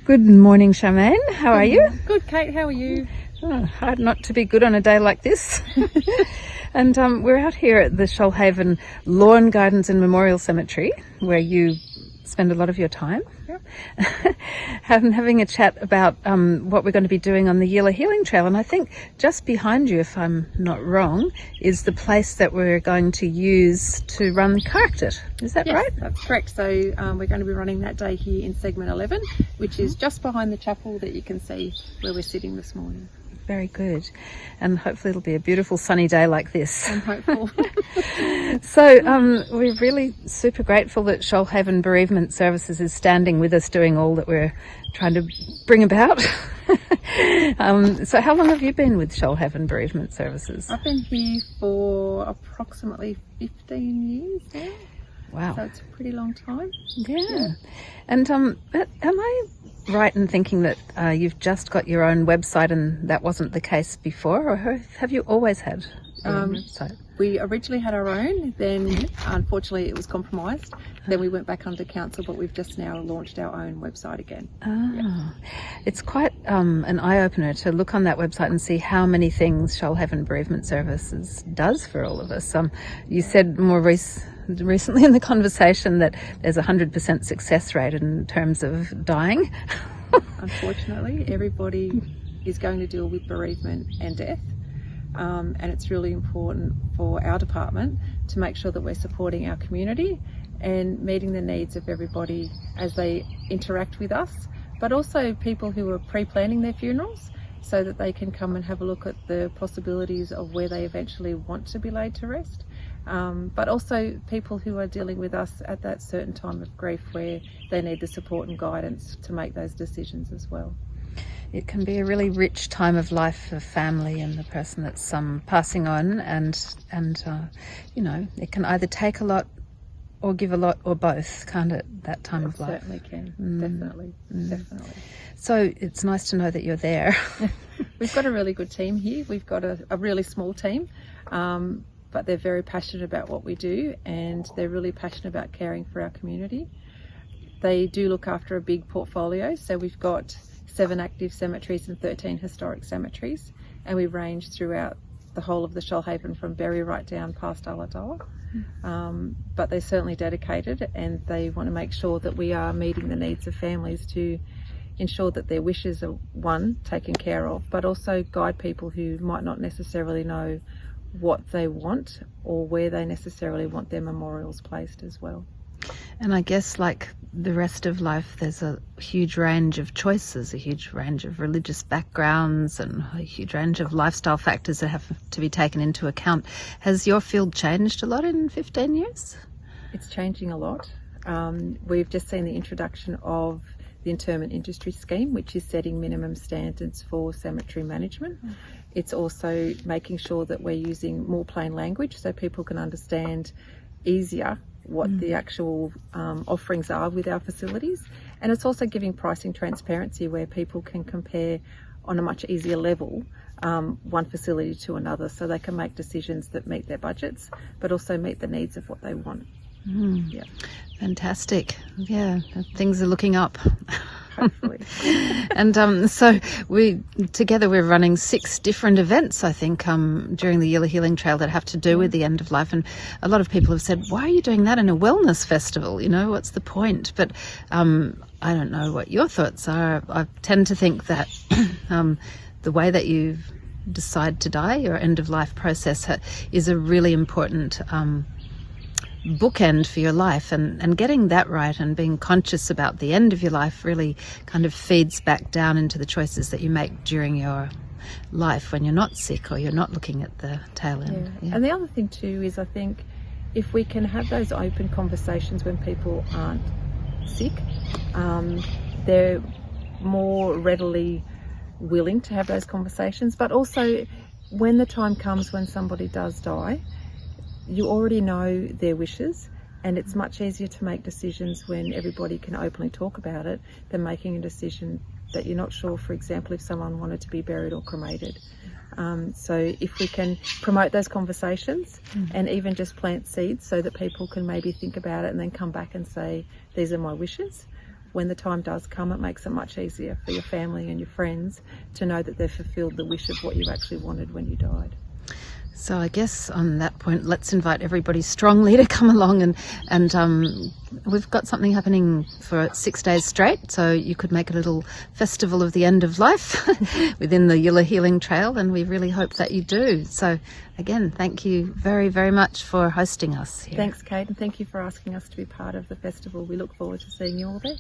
Good morning, Charmaine. How are you? Good, Kate. How are you? Oh, hard not to be good on a day like this. And we're out here at the Shoalhaven Lawn Gardens and Memorial Cemetery, where you spend a lot of your time. Yep. Having a chat about what we're going to be doing on the Yearly Healing Trail. And I think just behind you, if I'm not wrong, is the place that we're going to use to run Caractit. Is that right? That's correct. So we're going to be running that day here in segment 11, which is just behind the chapel that you can see where we're sitting this morning. Very good. And hopefully it'll be a beautiful sunny day like this. I'm hopeful. So we're really super grateful that Shoalhaven Bereavement Services is standing with us doing all that we're trying to bring about. So how long have you been with Shoalhaven Bereavement Services? I've been here for approximately 15 years now. Wow. So it's a pretty long time. Yeah. And am I right in thinking that you've just got your own website and that wasn't the case before, or have you always had a website? We originally had our own, then unfortunately it was compromised. Then we went back under council, but we've just now launched our own website again. It's quite an eye-opener to look on that website and see how many things Shoalhaven Bereavement Services does for all of us. You said more recently in the conversation that there's a 100% success rate in terms of dying. Unfortunately, everybody is going to deal with bereavement and death. And it's really important for our department to make sure that we're supporting our community and meeting the needs of everybody as they interact with us, but also people who are pre-planning their funerals so that they can come and have a look at the possibilities of where they eventually want to be laid to rest. But also people who are dealing with us at that certain time of grief where they need the support and guidance to make those decisions as well. It can be a really rich time of life for family and the person that's passing on, and you know, it can either take a lot or give a lot, or both, can't it, that time of life? Certainly can. Definitely. So it's nice to know that you're there. We've got a really good team here. We've got a really small team, but they're very passionate about what we do, and they're really passionate about caring for our community. They do look after a big portfolio, so we've got 7 active cemeteries and 13 historic cemeteries, and we range throughout the whole of the Shoalhaven from Berry right down past Ulladulla. But they're certainly dedicated, and they want to make sure that we are meeting the needs of families to ensure that their wishes are, one, taken care of, but also guide people who might not necessarily know what they want or where they necessarily want their memorials placed as well. And I guess, like the rest of life, there's a huge range of choices, a huge range of religious backgrounds, and a huge range of lifestyle factors that have to be taken into account. Has your field changed a lot in 15 years? It's changing a lot. We've just seen the introduction of the interment industry scheme, which is setting minimum standards for cemetery management. It's also making sure that we're using more plain language so people can understand easier what the actual offerings are with our facilities, and it's also giving pricing transparency where people can compare on a much easier level one facility to another, so they can make decisions that meet their budgets but also meet the needs of what they want. Yeah. Fantastic. Yeah, things are looking up. Hopefully. And so we're running 6 different events, I think, during the Yearly Healing Trail that have to do with the end of life. And a lot of people have said, why are you doing that in a wellness festival? You know, what's the point? But I don't know what your thoughts are. I tend to think that the way that you decide to die, your end of life process, is a really important bookend for your life, and getting that right and being conscious about the end of your life really kind of feeds back down into the choices that you make during your life when you're not sick or you're not looking at the tail end. And the other thing too is, I think if we can have those open conversations when people aren't sick, they're more readily willing to have those conversations. But also when the time comes when somebody does die, you already know their wishes, and it's much easier to make decisions when everybody can openly talk about it than making a decision that you're not sure, for example, if someone wanted to be buried or cremated. So if we can promote those conversations and even just plant seeds so that people can maybe think about it and then come back and say, these are my wishes, when the time does come, it makes it much easier for your family and your friends to know that they've fulfilled the wish of what you actually wanted when you died. So I guess on that point, let's invite everybody strongly to come along, and we've got something happening for 6 days straight, so you could make a little festival of the end of life within the Yilla Healing Trail, and we really hope that you do. So again, thank you very, very much for hosting us here. Thanks, Kate, and thank you for asking us to be part of the festival. We look forward to seeing you all there.